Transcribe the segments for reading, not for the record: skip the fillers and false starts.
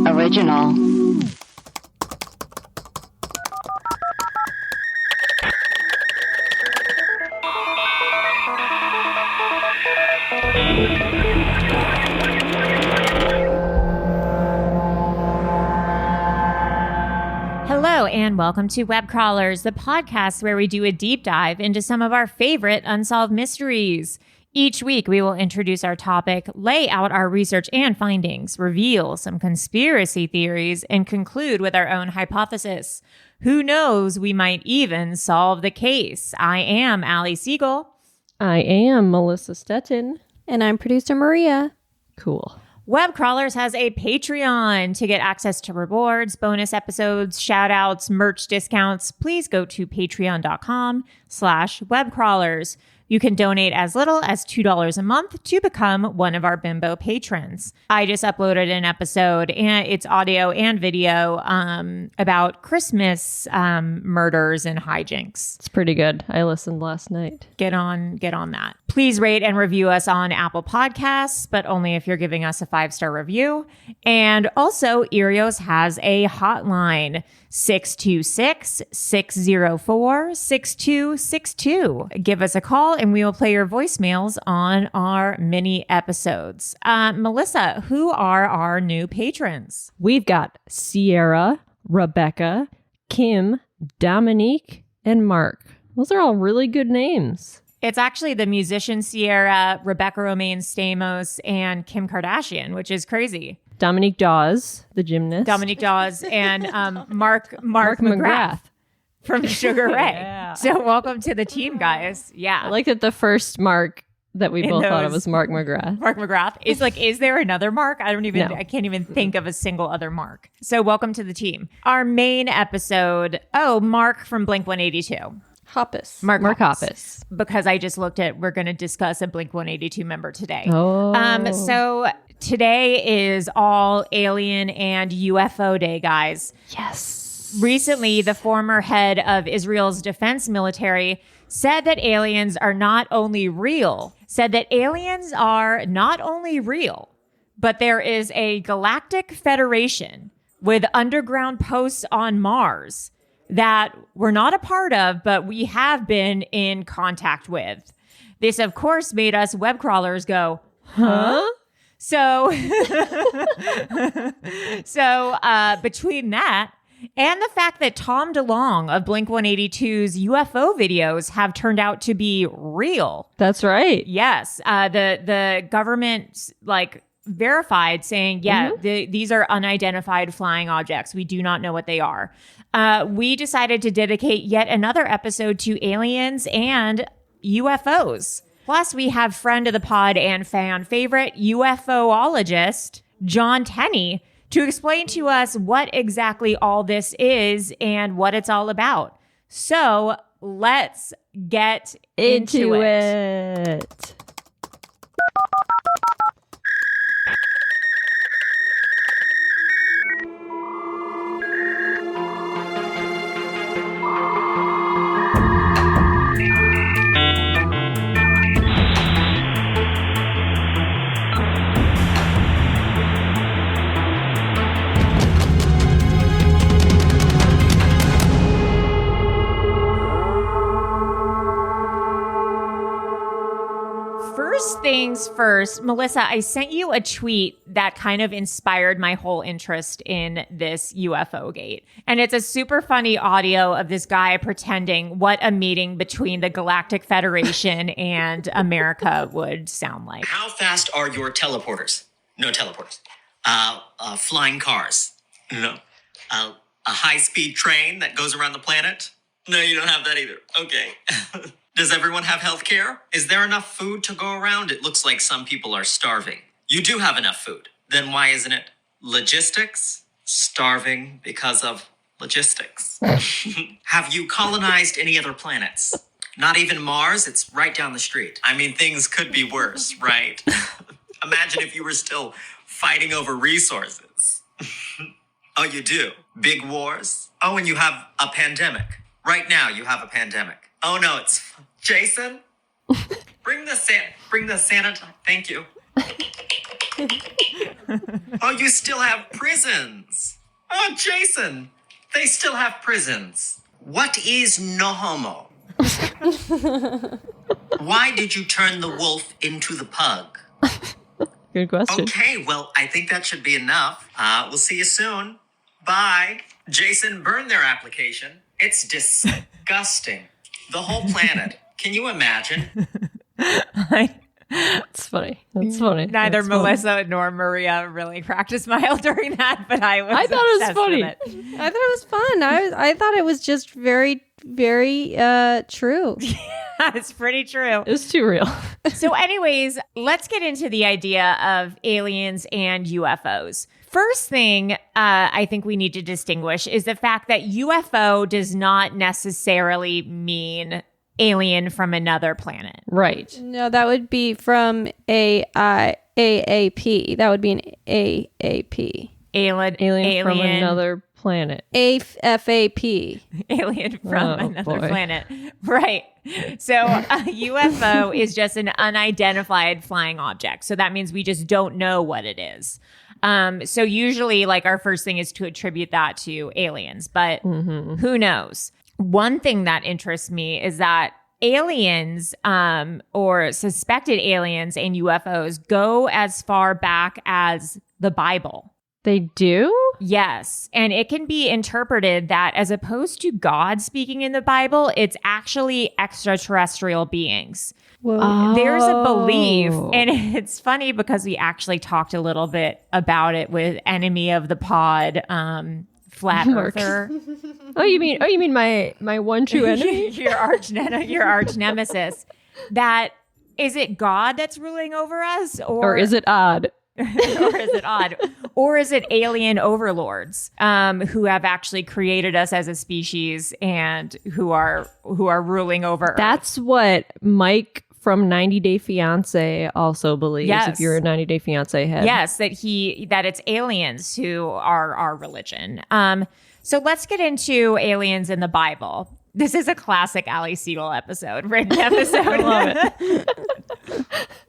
original. Hello and welcome to Web Crawlers, the podcast where we do a deep dive into some of our favorite unsolved mysteries. Each week, we will introduce our topic, lay out our research and findings, reveal some conspiracy theories, and conclude with our own hypothesis. Who knows, we might even solve the case. I am Allie Siegel. I am Melissa Stettin. And I'm producer Maria. Cool. Web Crawlers has a Patreon. To get access to rewards, bonus episodes, shout outs, merch discounts, please go to patreon.com/webcrawlers. You can donate as little as $2 a month to become one of our bimbo patrons. I just uploaded an episode, and it's audio and video about Christmas murders and hijinks. It's pretty good. I listened last night. Get on that. Please rate and review us on Apple Podcasts, but only if you're giving us a 5-star review. And also, Erios has a hotline, 626-604-6262. Give us a call and we will play your voicemails on our mini episodes. Melissa, who are our new patrons? We've got Sierra, Rebecca, Kim, Dominique, and Mark. Those are all really good names. It's actually the musician Sierra, Rebecca Romaine Stamos, and Kim Kardashian, which is crazy. Dominique Dawes, the gymnast. Dominique Dawes and Mark McGrath from Sugar Ray. Yeah. So welcome to the team, guys. Yeah. I like that the first Mark that we both thought of was Mark McGrath. Mark McGrath. It's like, is there another Mark? I can't even think of a single other Mark. So welcome to the team. Our main episode, Mark from Blink-182. Hoppus. Mark Hoppus. Because I just looked at, we're going to discuss a Blink-182 member today. Oh. So today is all alien and UFO day, guys. Yes. Recently, the former head of Israel's defense military said that aliens are not only real, but there is a Galactic Federation with underground posts on Mars that we're not a part of, but we have been in contact with. This, of course, made us web crawlers go, huh? So between that and the fact that Tom DeLonge of Blink-182's UFO videos have turned out to be real. That's right. Yes. The government verified saying, these are unidentified flying objects. We do not know what they are. We decided to dedicate yet another episode to aliens and UFOs. Plus, we have friend of the pod and fan favorite UFOologist John Tenney to explain to us what exactly all this is and what it's all about. So let's get into it. First things first, Melissa, I sent you a tweet that kind of inspired my whole interest in this UFO gate. And it's a super funny audio of this guy pretending what a meeting between the Galactic Federation and America would sound like. How fast are your teleporters? No teleporters. Flying cars? No. A high-speed train that goes around the planet? No, you don't have that either. Okay. Does everyone have health care? Is there enough food to go around? It looks like some people are starving. You do have enough food. Then why isn't it? Logistics? Starving because of logistics. Have you colonized any other planets? Not even Mars? It's right down the street. I mean, things could be worse, right? Imagine if you were still fighting over resources. Oh, you do? Big wars? Oh, and you have a pandemic. Right now, you have a pandemic. Oh, no, it's Jason. Bring the sanitizer. Thank you. Oh, you still have prisons. Oh, Jason, they still have prisons. What is no homo? Why did you turn the wolf into the pug? Good question. Okay, well, I think that should be enough. We'll see you soon. Bye. Jason burned their application. It's disgusting. The whole planet. Can you imagine? That's funny. That's funny. Neither That's funny. Melissa nor Maria really cracked a smile during that, but I thought it was obsessed funny. with it. I thought it was fun. I thought it was just very, very true. It's pretty true. It's too real. So anyways, let's get into the idea of aliens and UFOs. First thing I think we need to distinguish is the fact that UFO does not necessarily mean alien from another planet. Right. No, that would be from AAP. That would be an AAP. Alien from another planet. AFAP. Alien from another boy. planet. Right. So a UFO is just an unidentified flying object. So that means we just don't know what it is. So usually like our first thing is to attribute that to aliens, but who knows? One thing that interests me is that aliens or suspected aliens and UFOs go as far back as the Bible. They do? Yes. And it can be interpreted that as opposed to God speaking in the Bible, it's actually extraterrestrial beings. Whoa. There's a belief, and it's funny because we actually talked a little bit about it with enemy of the pod, flat Mark. earther. Oh, you mean my one true enemy? your arch nemesis. That is it God that's ruling over us, Or is it odd? or is it odd? Or is it alien overlords who have actually created us as a species and who are ruling over Earth? That's what Mike from 90 Day Fiance also believes. Yes. If you're a 90 Day Fiance head. Yes, that it's aliens who are our religion. So let's get into aliens in the Bible. This is a classic Ali Segal written episode. I love it.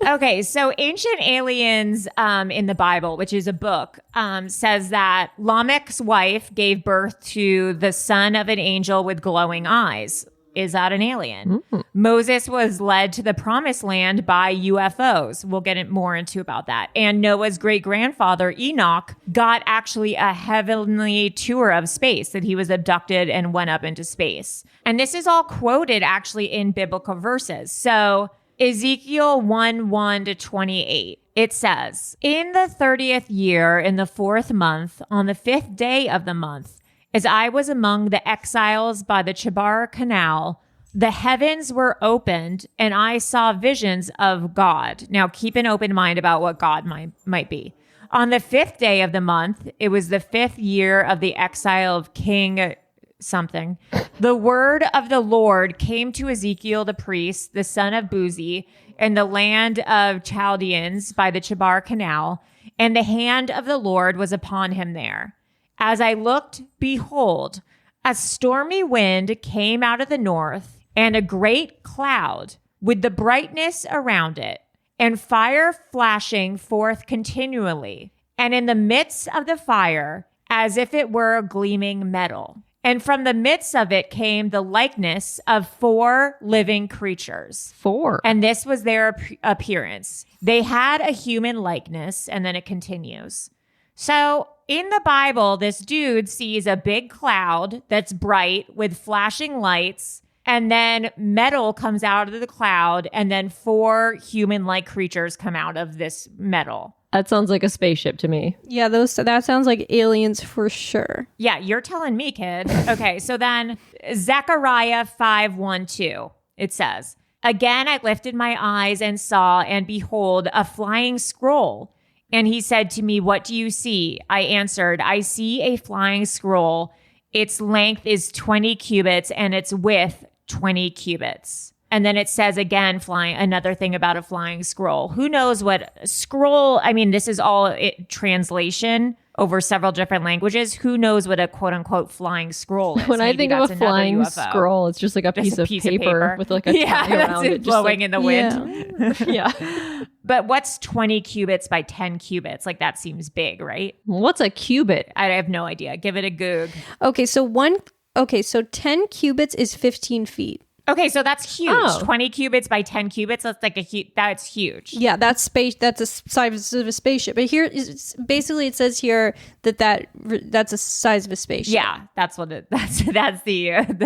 Okay, so Ancient Aliens in the Bible, which is a book, says that Lamech's wife gave birth to the son of an angel with glowing eyes. Is that an alien? Moses was led to the promised land by UFOs. We'll get more into about that. And Noah's great-grandfather, Enoch, got actually a heavenly tour of space, that he was abducted and went up into space. And this is all quoted actually in biblical verses. So Ezekiel 1:1-28. It says, "In the 30th year, in the 4th month, on the 5th day of the month, as I was among the exiles by the Chebar Canal, the heavens were opened, and I saw visions of God." Now, keep an open mind about what God might be. "On the 5th day of the month, it was the 5th year of the exile of King something. The word of the Lord came to Ezekiel the priest, the son of Buzi, in the land of Chaldeans by the Chebar Canal, and the hand of the Lord was upon him there. As I looked, behold, a stormy wind came out of the north, and a great cloud with the brightness around it, and fire flashing forth continually, and in the midst of the fire, as if it were gleaming metal. And from the midst of it came the likeness of 4 living creatures." 4. And this was their appearance. They had a human likeness, and then it continues. So in the Bible, this dude sees a big cloud that's bright with flashing lights, and then metal comes out of the cloud, and then 4 human-like creatures come out of this metal. That sounds like a spaceship to me. Yeah, that sounds like aliens for sure. Yeah, you're telling me, kid. Okay, so then Zechariah 5:1-2, it says, "Again I lifted my eyes and saw, and behold, a flying scroll. And he said to me, 'What do you see?' I answered, 'I see a flying scroll. Its length is 20 cubits and its width 20 cubits." And then it says again, another thing about a flying scroll. Who knows what scroll? I mean, this is all translation. over several different languages. Who knows what a quote unquote flying scroll is? When I Maybe think of that's a another flying UFO. scroll, it's just like a piece of paper with like a tie that's around it it. blowing in the wind. Yeah. But what's 20 cubits by 10 cubits? Like that seems big, right? What's a cubit? I have no idea. Give it a goog. Okay, so 10 cubits is 15 feet. Okay, so that's huge. Oh. 20 cubits by 10 cubits. That's like that's huge. Yeah, that's a size of a spaceship. But here is basically it says here that's a size of a spaceship. Yeah, that's what that's the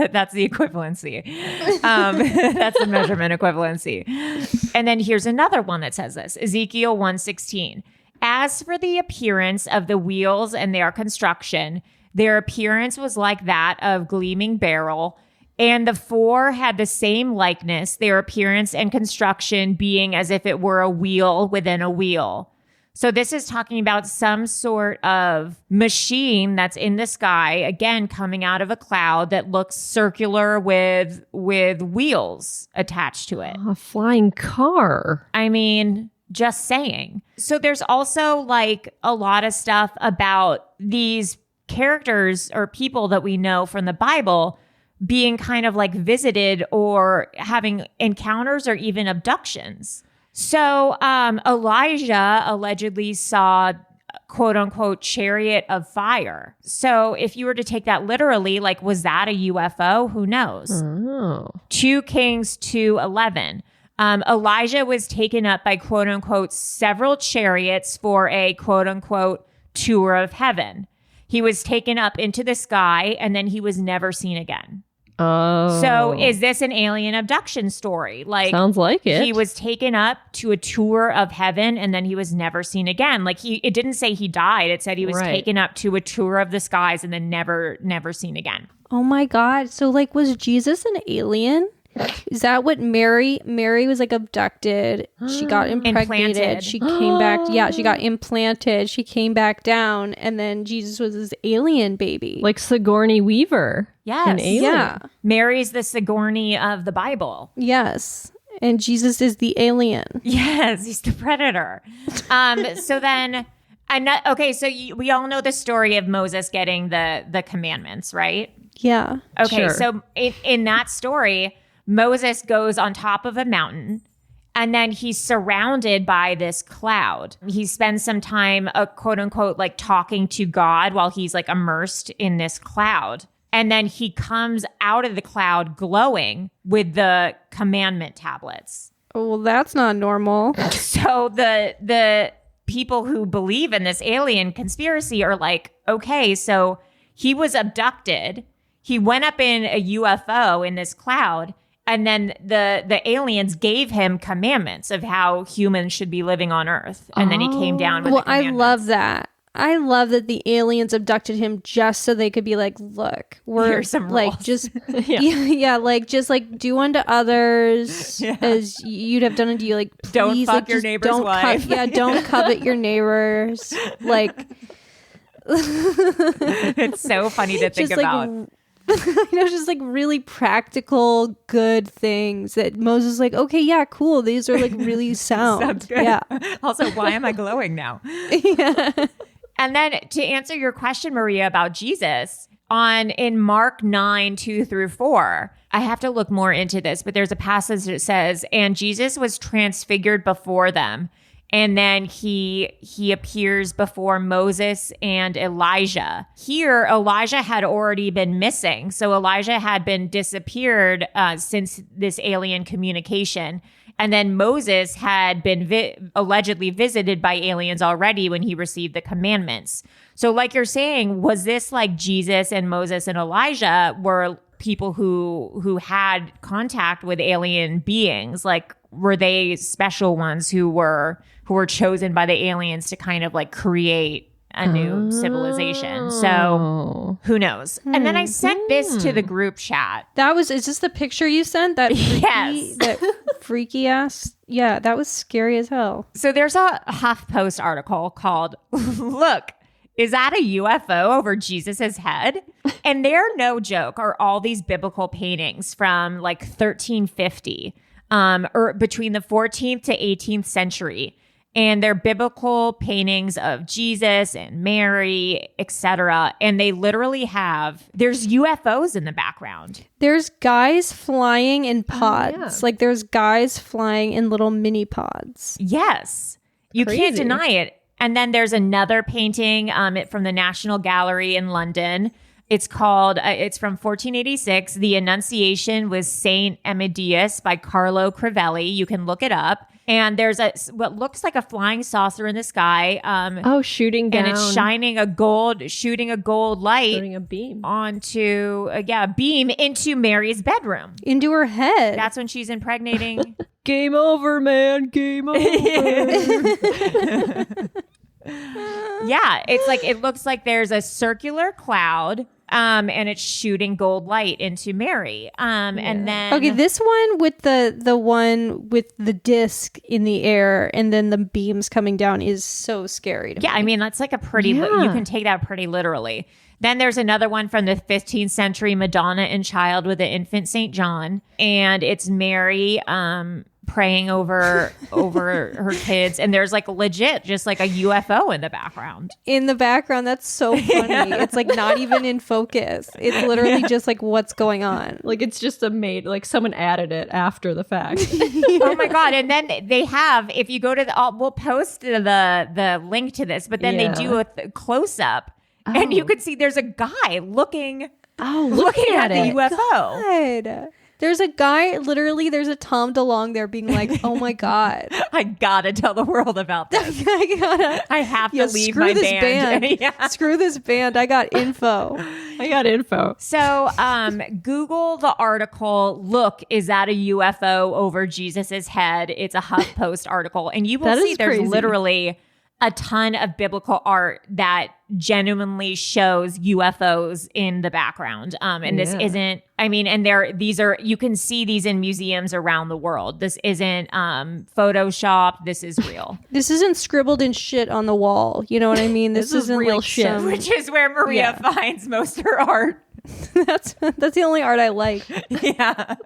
that's the equivalency. That's the measurement equivalency. And then here's another one that says this: Ezekiel 1:16. As for the appearance of the wheels and their construction, their appearance was like that of gleaming beryl. And the four had the same likeness, their appearance and construction being as if it were a wheel within a wheel. So this is talking about some sort of machine that's in the sky, again, coming out of a cloud that looks circular with wheels attached to it. A flying car. I mean, just saying. So there's also like a lot of stuff about these characters or people that we know from the Bible being kind of like visited or having encounters or even abductions. So Elijah allegedly saw quote unquote chariot of fire. So if you were to take that literally, like, was that a UFO? Who knows? Oh. 2 Kings 2:11. Elijah was taken up by quote unquote several chariots for a quote unquote tour of heaven. He was taken up into the sky and then he was never seen again. Oh. So is this an alien abduction story? Like, sounds like it. He was taken up to a tour of heaven and then he was never seen again. Like it didn't say he died. It said he was taken up to a tour of the skies and then never seen again. Oh my God. So like, was Jesus an alien? Is that what Mary was like abducted? She got impregnated. Implanted. She came back. Yeah, she got implanted. She came back down, and then Jesus was this alien baby. Like Sigourney Weaver. Yes. An alien. Yeah. Mary's the Sigourney of the Bible. Yes. And Jesus is the alien. Yes, he's the predator. So then, we all know the story of Moses getting the commandments, right? Yeah. Okay, Sure. so in that story, Moses goes on top of a mountain and then he's surrounded by this cloud. He spends some time, quote unquote, like talking to God while he's like immersed in this cloud. And then he comes out of the cloud glowing with the commandment tablets. Oh, well, that's not normal. So the people who believe in this alien conspiracy are like, okay, so he was abducted. He went up in a UFO in this cloud. And then the aliens gave him commandments of how humans should be living on Earth. And then he came down with the I commandments. love that. I love that the aliens abducted him just so they could be like, look, we're Here's some like, rules. just, yeah, like, just like do unto others as you'd have done unto you. Like, please, Don't fuck like, your just neighbor's don't wife. don't covet your neighbors. Like, It's so funny to think just about. like, I know, just like really practical, good things that Moses is like, okay, yeah, cool. These are like really sound. Sounds good. Yeah. Also, why am I glowing now? Yeah. And then to answer your question, Maria, about Jesus, in Mark 9:2-4, I have to look more into this, but there's a passage that says, and Jesus was transfigured before them. And then he appears before Moses and Elijah. Here, Elijah had already been missing. So Elijah had been disappeared since this alien communication. And then Moses had been allegedly visited by aliens already when he received the commandments. So like you're saying, was this like Jesus and Moses and Elijah were people who had contact with alien beings? Like, were they special ones who were chosen by the aliens to kind of like create a new civilization? So who knows? And then I sent this to the group chat. Is this the picture you sent? That freaky, Yes. that freaky ass. Yeah, that was scary as hell. So there's a HuffPost article called "Look, is that a UFO over Jesus's head?" And they're no joke are all these biblical paintings from like 1350, or between the 14th to 18th century. And they're biblical paintings of Jesus and Mary, etc. And they literally there's UFOs in the background. There's guys flying in pods. yeah. Like there's guys flying in little mini pods. Yes. You Crazy. can't deny it. And then there's another painting from the National Gallery in London. It's called, it's from 1486. The Annunciation was Saint Amadeus by Carlo Crivelli. You can look it up. And there's what looks like a flying saucer in the sky. Shooting down. And it's shooting a gold light Shooting a beam. onto, a beam into Mary's bedroom. Into her head. That's when she's impregnating. Game over, man. Game over. Yeah, it's like, it looks like there's a circular cloud. And it's shooting gold light into Mary. And then Okay, this one with the one with the disc in the air and then the beams coming down is so scary to me. I mean, that's like a pretty, you can take that pretty literally. Then there's another one from the 15th century, Madonna and Child with the infant St. John. And it's Mary praying over her kids. And there's like legit just like a UFO in the background. In the background, that's so funny. It's like not even in focus. It's literally just like what's going on. Like it's just like someone added it after the fact. Oh my God. And then they have, if you go to we'll post the link to this, but then they do a close up and you could see there's a guy looking at the UFO. God. There's a guy, literally, there's a Tom DeLonge there being like, oh my God. I gotta tell the world about this. I have to leave screw my this band. band. Screw this band. I got info. So Google the article, look, is that a UFO over Jesus's head? It's a HuffPost article. And you will see there's literally a ton of biblical art that genuinely shows UFOs in the background. And this isn't, I mean, and you can see these in museums around the world. This isn't Photoshopped. This is real. This isn't scribbled in shit on the wall. You know what I mean? This isn't real like shit. Which is where Maria finds most of her art. That's the only art I like. Yeah.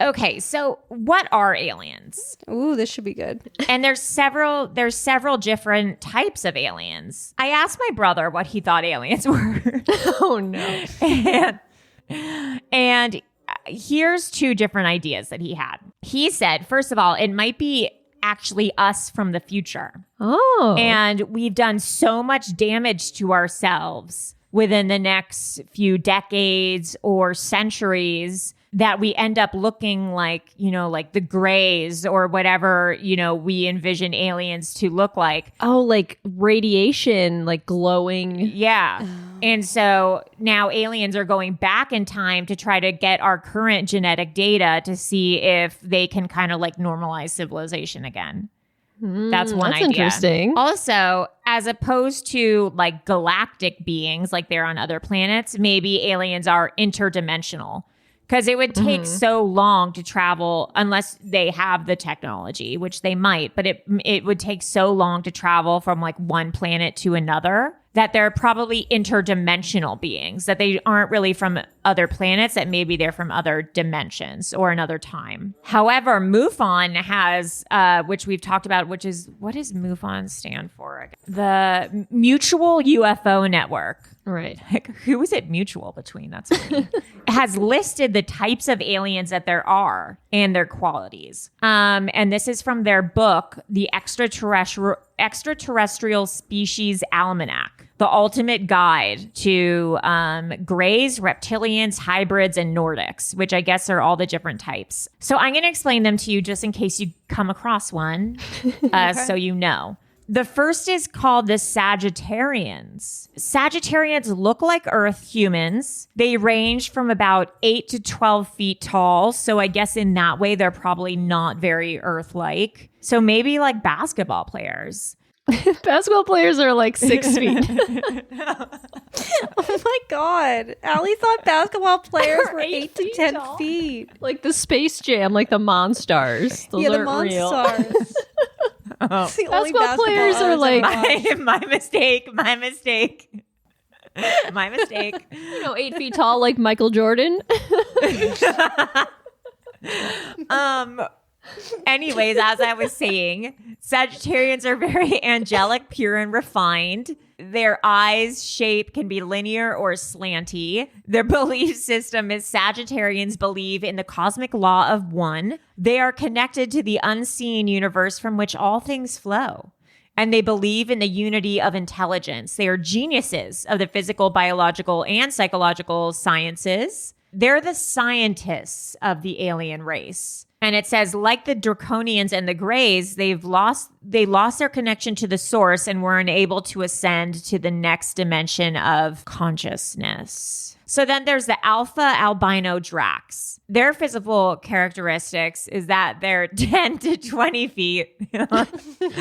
Okay, so what are aliens? Ooh, this should be good. And there's several different types of aliens. I asked my brother what he thought aliens were. Oh no. And here's two different ideas that he had. He said, first of all, it might be actually us from the future. Oh. And we've done so much damage to ourselves within the next few decades or centuries that we end up looking like, like the Greys or whatever, we envision aliens to look like. Oh, like radiation, like glowing. Yeah. And so now aliens are going back in time to try to get our current genetic data to see if they can kind of like normalize civilization again. That's one idea. Interesting. Also, as opposed to like galactic beings, like they're on other planets, maybe aliens are interdimensional. Because it would take so long to travel unless they have the technology, which they might, but it would take so long to travel from like one planet to another that they're probably interdimensional beings, that they aren't really from other planets, that maybe they're from other dimensions or another time. However, MUFON has, which we've talked about, what does MUFON stand for? The Mutual UFO Network. Right. Like, who is it mutual between? That's funny. Has listed the types of aliens that there are and their qualities. And this is from their book, The Extraterrestrial Species Almanac, the ultimate guide to Greys, reptilians, hybrids, and Nordics, which I guess are all the different types. So I'm going to explain them to you just in case you come across one, so you know. The first is called the Sagittarians. Sagittarians look like Earth humans. They range from about 8 to 12 feet tall. So I guess in that way, they're probably not very Earth-like. So maybe like basketball players. Basketball players are like 6 feet. Oh my God. Allie thought basketball players were 8 to 10 tall. feet. Like the Space Jam, like the Monstars. Those Yeah, the aren't real. Monstars. Oh. It's the only Basketball players are I've like- watched. My mistake. My mistake. 8 feet tall, like Michael Jordan. Anyways, as I was saying, Sagittarians are very angelic, pure, and refined. Their eyes' shape can be linear or slanty. Their belief system is Sagittarians believe in the cosmic law of one. They are connected to the unseen universe from which all things flow. And they believe in the unity of intelligence. They are geniuses of the physical, biological, and psychological sciences. They're the scientists of the alien race. And it says, like the Draconians and the Greys, they lost their connection to the source and were unable to ascend to the next dimension of consciousness. So then there's the alpha albino Drax. Their physical characteristics is that they're 10 to 20 feet.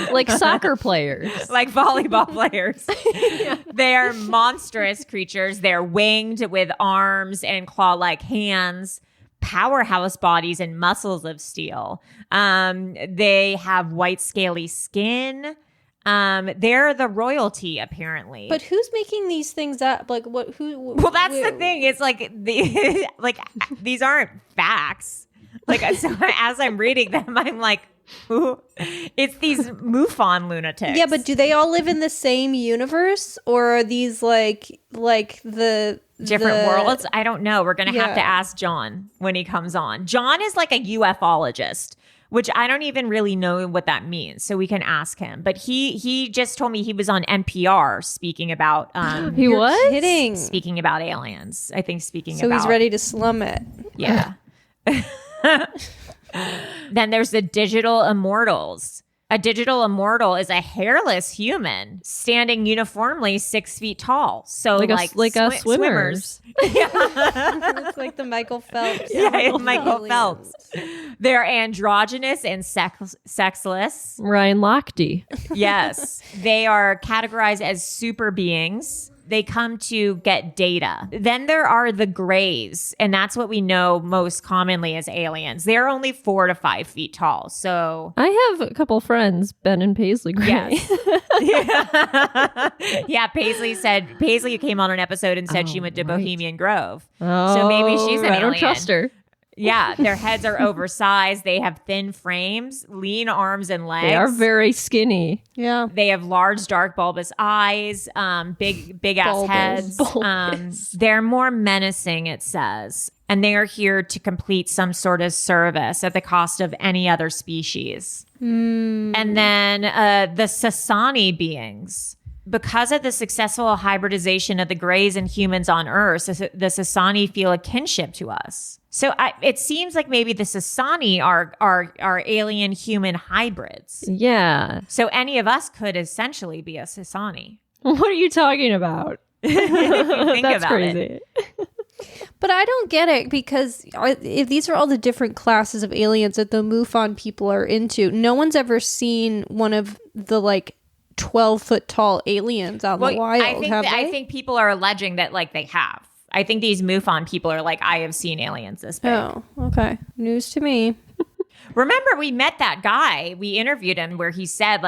Like soccer players. Like volleyball players. Yeah. They are monstrous creatures. They're winged with arms and claw-like hands, powerhouse bodies and muscles of steel. They have white scaly skin. They're the royalty, apparently. But who's making these things up? Like, what? Who? Well, that's the thing. It's like these aren't facts. Like, so as I'm reading them, I'm like, who? It's these MUFON lunatics. Yeah, but do they all live in the same universe, or are these like the different worlds? I don't know. We're gonna have to ask John when he comes on. John is like a ufologist, which I don't even really know what that means. So we can ask him. But he just told me he was on NPR speaking about He was? kidding. Speaking about aliens. I think So about he's ready to slum it. Yeah. Then there's the digital immortals. A digital immortal is a hairless human standing uniformly 6 feet tall. So like swimmers. It's like the Michael Phelps. Michael Phelps. They're androgynous and sexless. Ryan Lochte. Yes. They are categorized as super beings. They come to get data. Then there are the Greys, and that's what we know most commonly as aliens. They're only 4 to 5 feet tall. So I have a couple friends, Ben and Paisley Gray. Yes. Yeah, Paisley came on an episode and said she went to Bohemian Grove. Oh, So maybe she's an I don't alien. trust her. Yeah, their heads are oversized. They have thin frames, lean arms and legs. They are very skinny. Yeah. They have large, dark, bulbous eyes, big ass heads. Bulbous. They're more menacing, it says. And they are here to complete some sort of service at the cost of any other species. And then the Sasani beings. Because of the successful hybridization of the Greys and humans on Earth, the Sasani feel a kinship to us. So it seems like maybe the Sasani are alien human hybrids. Yeah. So any of us could essentially be a Sasani. What are you talking about? Think That's about crazy. it. But I don't get it, because if these are all the different classes of aliens that the MUFON people are into, no one's ever seen one of the 12-foot tall aliens out in the wild, I think people are alleging that they have. I think these MUFON people are like, I have seen aliens this big. Oh, okay. News to me. Remember, we met that guy. We interviewed him where he said,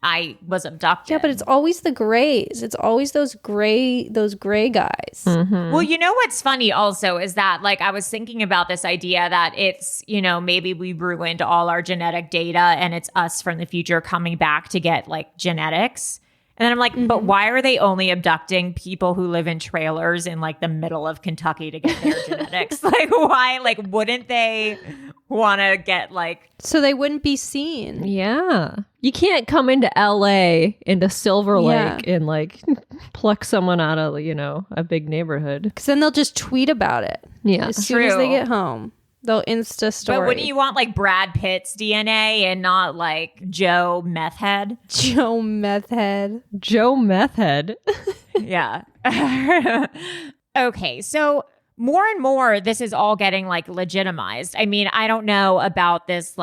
I was abducted. Yeah, but it's always the Greys. It's always those gray guys. Mm-hmm. Well, you know what's funny also is that I was thinking about this idea that it's, maybe we ruined all our genetic data and it's us from the future coming back to get genetics. And then I'm like, but why are they only abducting people who live in trailers in the middle of Kentucky to get their genetics? Why? Wouldn't they want to get So they wouldn't be seen. Yeah. You can't come into LA, into Silver Yeah. Lake, and pluck someone out of, a big neighborhood. Because then they'll just tweet about it. Yeah. As soon as they True. get home. They'll Insta story. But wouldn't you want Brad Pitt's DNA and not Joe Meth Head? Joe Meth Head. Joe Meth Head. Yeah. Okay, so more and more this is all getting legitimized. I mean, I don't know about this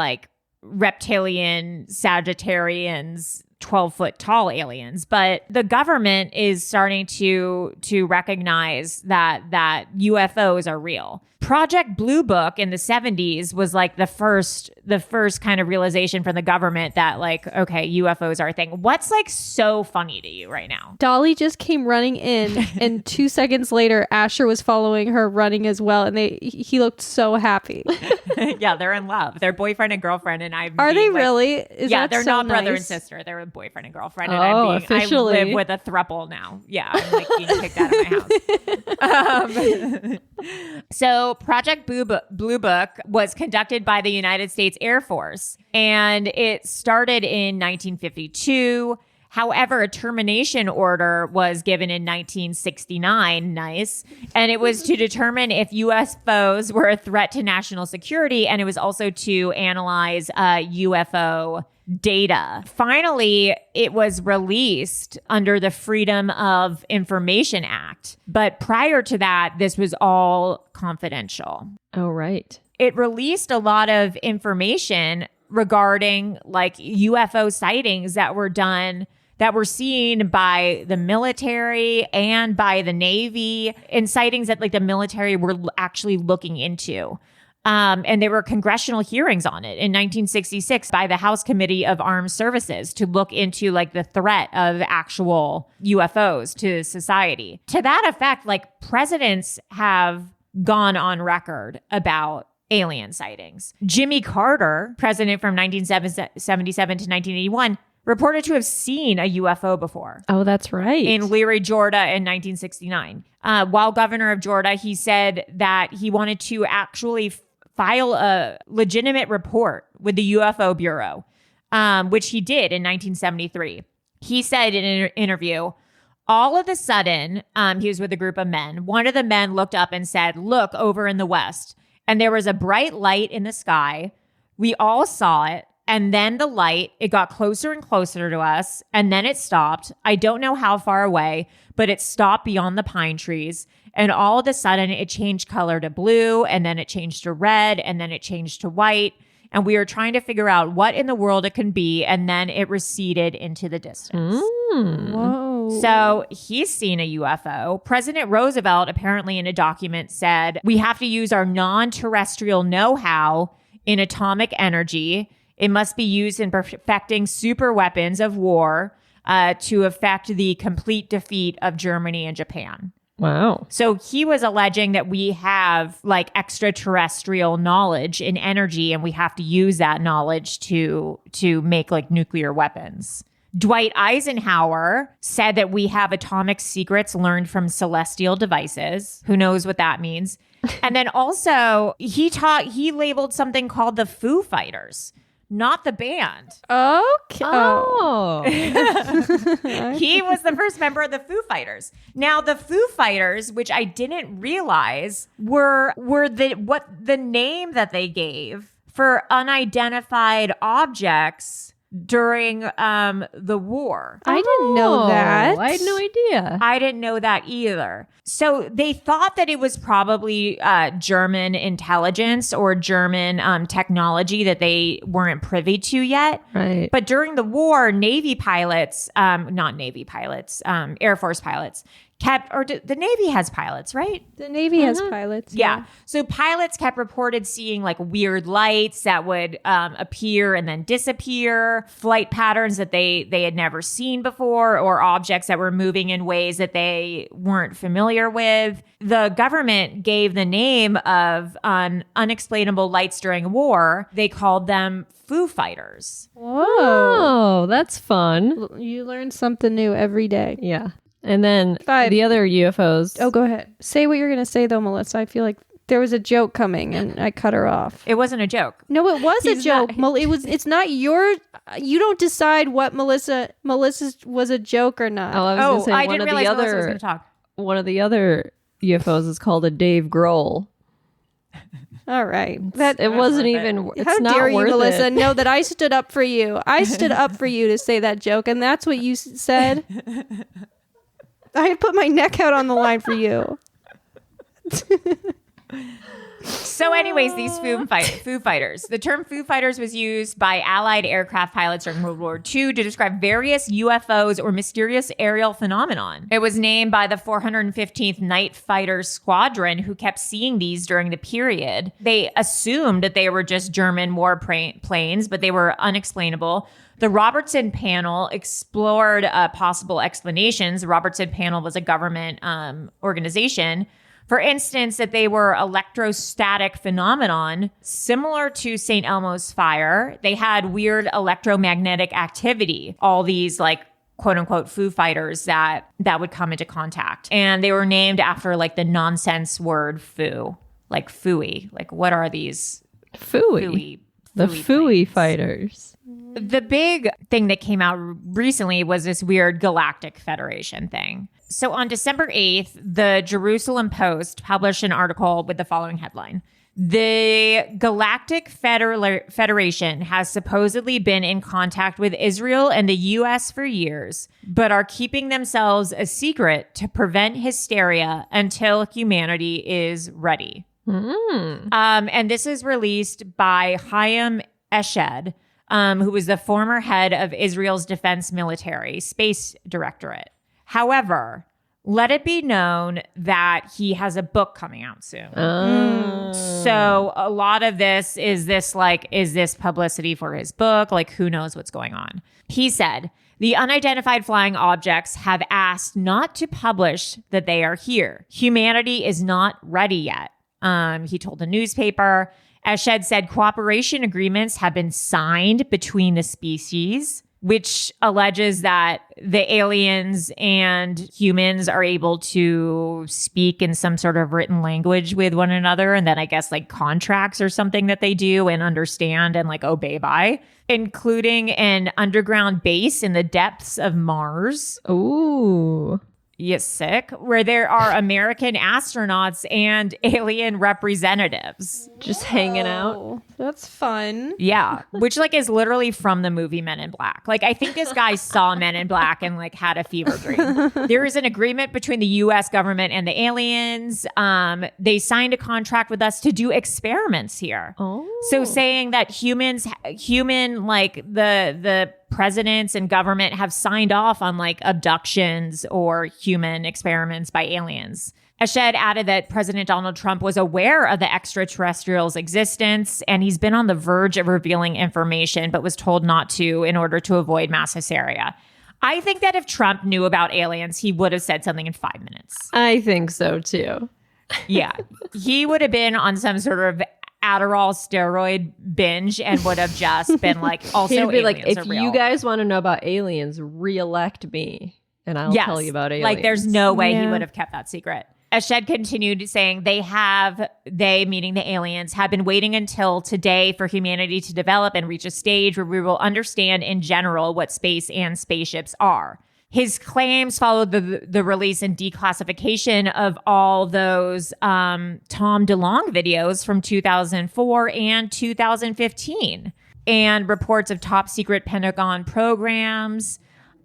reptilian Sagittarians 12-foot tall aliens, but the government is starting to recognize that UFOs are real. Project Blue Book in the 70s was the first kind of realization from the government that okay, UFOs are a thing. What's so funny to you right now? Dolly just came running in, and 2 seconds later, Asher was following her running as well, and he looked so happy. Yeah, they're in love. They're boyfriend and girlfriend, and Are they really? Is yeah, that they're so not brother and nice? sister. They're boyfriend and girlfriend, and Officially. I live with a throuple now. Yeah, I'm like being kicked out of my house. So Project Blue Book was conducted by the United States Air Force, and it started in 1952. However, a termination order was given in 1969. Nice. And it was to determine if UFOs were a threat to national security. And it was also to analyze UFO data. Finally, it was released under the Freedom of Information Act. But prior to that, this was all confidential. Oh, right. It released a lot of information regarding like UFO sightings that were done, that were seen by the military and by the Navy, and sightings that like the military were actually looking into. And there were congressional hearings on it in 1966 by the House Committee of Armed Services to look into like the threat of actual UFOs to society. To that effect, like presidents have gone on record about alien sightings. Jimmy Carter, president from 1977 to 1981, reported to have seen a UFO before. Oh, that's right. In Leary, Georgia in 1969. While governor of Georgia, he said that he wanted to actually file a legitimate report with the UFO Bureau, which he did in 1973. He said in an interview, all of a sudden, he was with a group of men. One of the men looked up and said, "Look over in the west." And there was a bright light in the sky. We all saw it. And then the light, it got closer and closer to us. And then it stopped. I don't know how far away, but it stopped beyond the pine trees. And all of a sudden it changed color to blue. And then it changed to red. And then it changed to white. And we were trying to figure out what in the world it can be. And then it receded into the distance. Whoa. So he's seen a UFO. President Roosevelt apparently in a document said, we have to use our non-terrestrial know-how in atomic energy. It must be used in perfecting super weapons of war to effect the complete defeat of Germany and Japan. Wow. So he was alleging that we have like extraterrestrial knowledge in energy, and we have to use that knowledge to make like nuclear weapons. Dwight Eisenhower said that we have atomic secrets learned from celestial devices. Who knows what that means? And then also he labeled something called the Foo Fighters. Not the band. Okay. Oh. He was the first member of the Foo Fighters. Now, the Foo Fighters, which I didn't realize were the name that they gave for unidentified objects during the war. I didn't know that. I had no idea. I didn't know that either. So they thought that it was probably German intelligence or German technology that they weren't privy to yet. Right. But during the war, Navy pilots, not Navy pilots, Air Force pilots, the Navy has pilots, right? The Navy has pilots. Yeah. So pilots kept reported seeing like weird lights that would appear and then disappear, flight patterns that they had never seen before, or objects that were moving in ways that they weren't familiar with. The government gave the name of unexplainable lights during war. They called them Foo Fighters. Whoa. Oh, that's fun. You learn something new every day. Yeah. And then 5. the other UFOs. Oh, go ahead. Say what you're going to say, though, Melissa. I feel like there was a joke coming, and I cut her off. It wasn't a joke. No, it was a joke. It's not your. You don't decide what Melissa's was a joke or not. Oh, I was gonna say I didn't realize Melissa was going to talk. One of the other UFOs is called a Dave Grohl. All right. It wasn't even. It's How not dare you, worth Melissa? it. Know that I stood up for you. I stood up for you to say that joke, and that's what you said. I put my neck out on the line for you. So anyways, these Foo Fighters. The term Foo Fighters was used by Allied aircraft pilots during World War II to describe various UFOs or mysterious aerial phenomenon. It was named by the 415th Night Fighter Squadron, who kept seeing these during the period. They assumed that they were just German war planes, but they were unexplainable. The Robertson Panel explored possible explanations. The Robertson Panel was a government organization. For instance, that they were electrostatic phenomenon similar to St. Elmo's fire. They had weird electromagnetic activity. All these like quote unquote Foo Fighters that would come into contact. And they were named after like the nonsense word foo, like fooey. Like what are these? Fooey. The Foo Fighters. The big thing that came out recently was this weird Galactic Federation thing. So on December 8th, the Jerusalem Post published an article with the following headline. The Galactic Federation has supposedly been in contact with Israel and the U.S. for years, but are keeping themselves a secret to prevent hysteria until humanity is ready. And this is released by Chaim Eshed, who was the former head of Israel's Defense Military Space Directorate. However, let it be known that he has a book coming out soon. So a lot of this is this publicity for his book? Like, who knows what's going on? He said, the unidentified flying objects have asked not to publish that they are here. Humanity is not ready yet. He told the newspaper. Eshed said cooperation agreements have been signed between the species, which alleges that the aliens and humans are able to speak in some sort of written language with one another. And then I guess like contracts or something that they do and understand and like obey by, including an underground base in the depths of Mars. Ooh. Yes, sick. Where there are American astronauts and alien representatives. Just hanging out. Oh, that's fun. Yeah, which like is literally from the movie Men in Black. Like I think this guy saw Men in Black and like had a fever dream. There is an agreement between the U.S. government and the aliens. They signed a contract with us to do experiments here. Oh. So saying that human like the presidents and government have signed off on like abductions or human experiments by aliens. Eshed added that President Donald Trump was aware of the extraterrestrials' existence, and he's been on the verge of revealing information, but was told not to in order to avoid mass hysteria. I think that if Trump knew about aliens, he would have said something in 5 minutes. I think so too. Yeah. He would have been on some sort of Adderall steroid binge and would have just been like, also He'd be aliens like, if are real. you guys want to know about aliens, re-elect me and I'll tell you about aliens. Like there's no way he Yeah. would have kept that secret. Eshed continued saying they meaning the aliens, have been waiting until today for humanity to develop and reach a stage where we will understand in general what space and spaceships are. His claims followed the release and declassification of all those Tom DeLonge videos from 2004 and 2015 and reports of top secret Pentagon programs.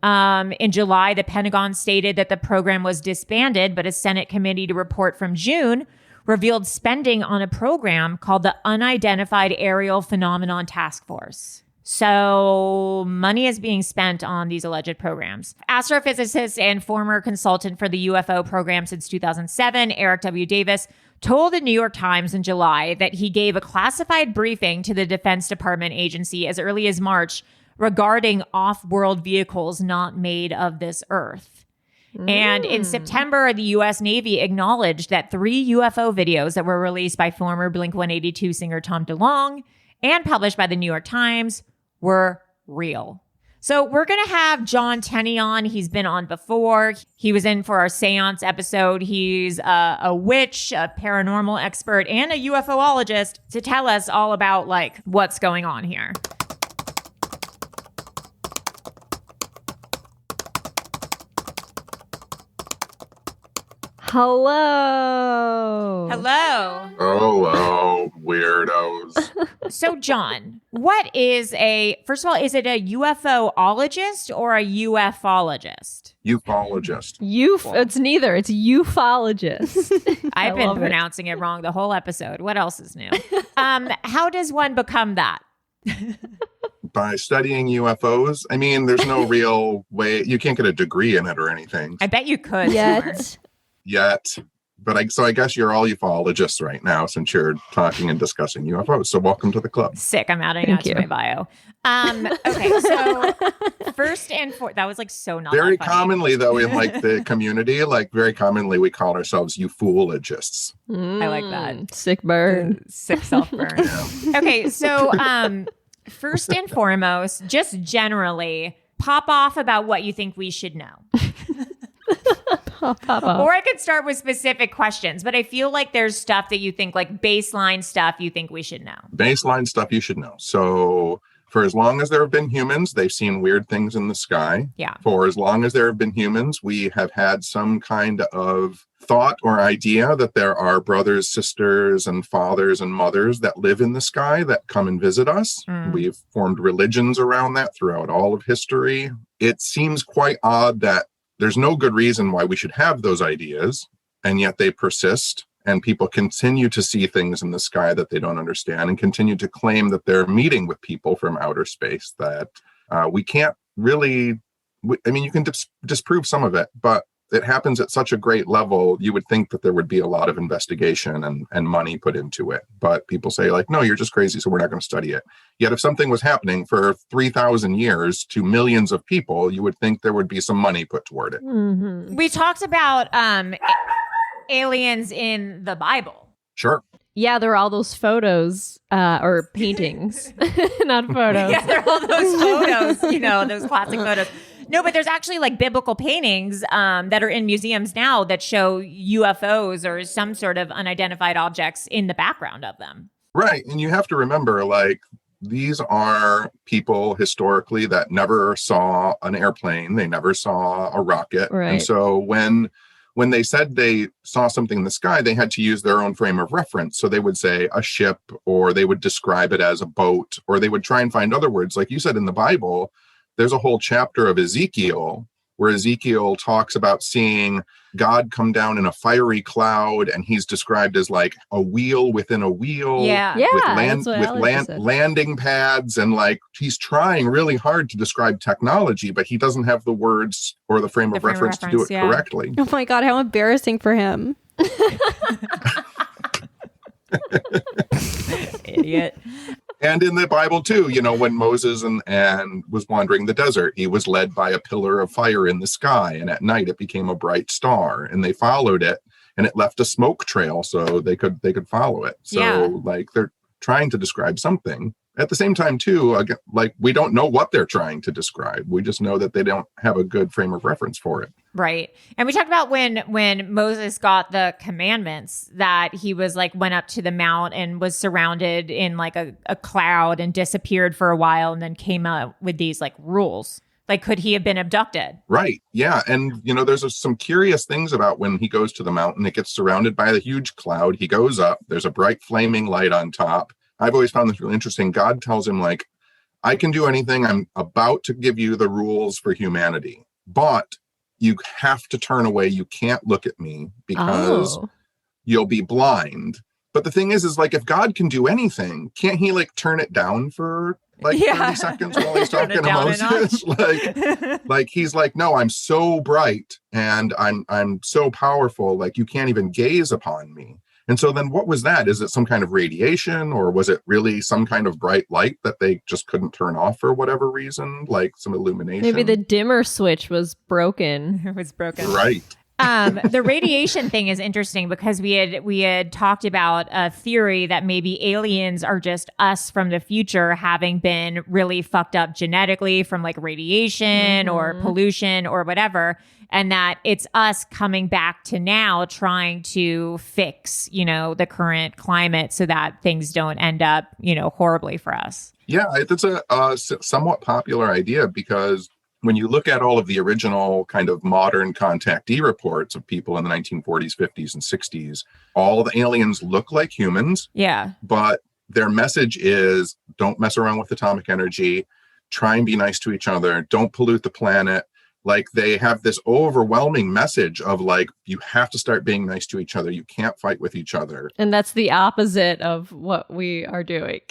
In July, the Pentagon stated that the program was disbanded, but a Senate committee report from June revealed spending on a program called the Unidentified Aerial Phenomenon Task Force. So money is being spent on these alleged programs. Astrophysicist and former consultant for the UFO program since 2007, Eric W. Davis, told the New York Times in July that he gave a classified briefing to the Defense Department agency as early as March regarding off-world vehicles not made of this earth. And in September, the U.S. Navy acknowledged that 3 UFO videos that were released by former Blink-182 singer Tom DeLonge and published by the New York Times were real. So we're going to have John Tenney on. He's been on before. He was in for our seance episode. He's a witch, a paranormal expert, and a UFOologist to tell us all about like what's going on here. Hello. Hello. Hello, weirdos. So, John, first of all, is it a UFOologist or a ufologist? Ufologist. It's neither. It's ufologist. I've been love it. pronouncing it wrong the whole episode. What else is new? How does one become that? By studying UFOs. I mean, there's no real way. You can't get a degree in it or anything I bet you could. Yet. yet. But so I guess you're all ufologists right now since you're talking and discussing UFOs. So welcome to the club. Sick. I'm adding that to my bio. Okay, so first and that was like so not Very that funny. commonly, though, in like the community, like very commonly, we call ourselves ufologists. I like that. Sick burn. Sick self burn. Okay, so first and foremost, just generally pop off about what you think we should know. Pop off. Or I could start with specific questions, but I feel like there's stuff that you think, like baseline stuff you think we should know. Baseline stuff you should know. So for as long as there have been humans, they've seen weird things in the sky. Yeah. For as long as there have been humans, we have had some kind of thought or idea that there are brothers, sisters, and fathers and mothers that live in the sky that come and visit us. We've formed religions around that throughout all of history. It seems quite odd that there's no good reason why we should have those ideas, and yet they persist, and people continue to see things in the sky that they don't understand and continue to claim that they're meeting with people from outer space that we can't really, I mean, you can disprove some of it, but it happens at such a great level, you would think that there would be a lot of investigation and money put into it. But people say like, no, you're just crazy, so we're not going to study it. Yet if something was happening for 3,000 years to millions of people, you would think there would be some money put toward it. Mm-hmm. We talked about aliens in the Bible. Sure. Yeah, there are all those photos or paintings, not photos. Yeah, there are all those photos, those classic photos. No, but there's actually like biblical paintings that are in museums now that show UFOs or some sort of unidentified objects in the background of them. Right. And you have to remember, like, these are people historically that never saw an airplane. They never saw a rocket. Right. And so when they said they saw something in the sky, they had to use their own frame of reference. So they would say a ship, or they would describe it as a boat, or they would try and find other words. Like you said in the Bible, there's a whole chapter of Ezekiel where Ezekiel talks about seeing God come down in a fiery cloud, and he's described as like a wheel within a wheel. Yeah. With landing pads, and like he's trying really hard to describe technology, but he doesn't have the words or the frame of reference to do it correctly. Oh my God, how embarrassing for him. Idiot. And in the Bible too, when Moses and was wandering the desert, he was led by a pillar of fire in the sky, and at night it became a bright star, and they followed it, and it left a smoke trail so they could follow it. So like they're trying to describe something. At the same time too, again, like we don't know what they're trying to describe. We just know that they don't have a good frame of reference for it. Right. And we talked about when Moses got the commandments, that he was like went up to the mount and was surrounded in like a cloud and disappeared for a while, and then came out with these like rules. Like, could he have been abducted? Right. Yeah. And, there's some curious things about when he goes to the mountain. It gets surrounded by a huge cloud. He goes up. There's a bright flaming light on top. I've always found this really interesting. God tells him, like, I can do anything. I'm about to give you the rules for humanity, but you have to turn away. You can't look at me because you'll be blind. But the thing is like, if God can do anything, can't he like turn it down for like 30 seconds while he's talking to Moses? like he's like, no, I'm so bright and I'm so powerful. Like you can't even gaze upon me. And so then what was that? Is it some kind of radiation, or was it really some kind of bright light that they just couldn't turn off for whatever reason, like some illumination? Maybe the dimmer switch was broken. It was broken. Right. The radiation thing is interesting because we had talked about a theory that maybe aliens are just us from the future, having been really fucked up genetically from like radiation or pollution or whatever, and that it's us coming back to now trying to fix, the current climate so that things don't end up, horribly for us. Yeah, it's a somewhat popular idea because when you look at all of the original kind of modern contactee reports of people in the 1940s, 50s, and 60s, all the aliens look like humans. Yeah. But their message is don't mess around with atomic energy, try and be nice to each other, don't pollute the planet. Like they have this overwhelming message of like, you have to start being nice to each other. You can't fight with each other. And that's the opposite of what we are doing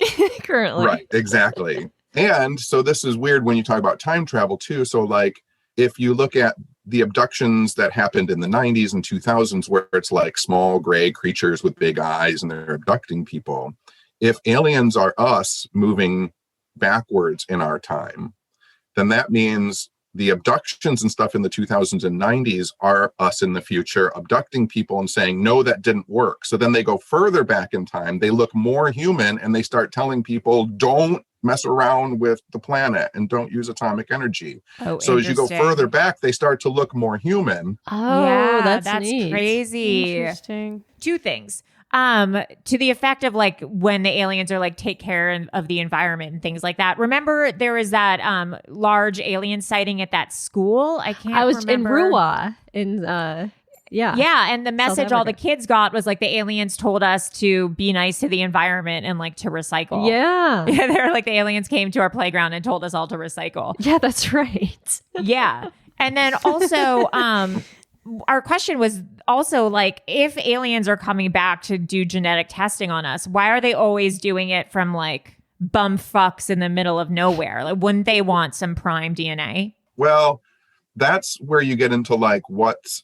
currently. Right, exactly. And so this is weird when you talk about time travel too. So like if you look at the abductions that happened in the 90s and 2000s, where it's like small gray creatures with big eyes and they're abducting people. If aliens are us moving backwards in our time, then that means the abductions and stuff in the 2000s and 90s are us in the future abducting people and saying, no, that didn't work. So then they go further back in time, they look more human, and they start telling people, don't mess around with the planet and don't use atomic energy. So as you go further back, they start to look more human. Oh, yeah, that's neat. crazy. Interesting. Two things. To the effect of like when the aliens are like take care of the environment and things like that. Remember there was that large alien sighting at that school? I was remember. in Ruwa Yeah, and the message all the Africa. kids got was like the aliens told us to be nice to the environment and like to recycle. Yeah. Yeah, they're like the aliens came to our playground and told us all to recycle. Yeah, that's right. Yeah. And then also our question was also like, if aliens are coming back to do genetic testing on us, why are they always doing it from like bum fucks in the middle of nowhere? Like, wouldn't they want some prime DNA? Well, that's where you get into like what's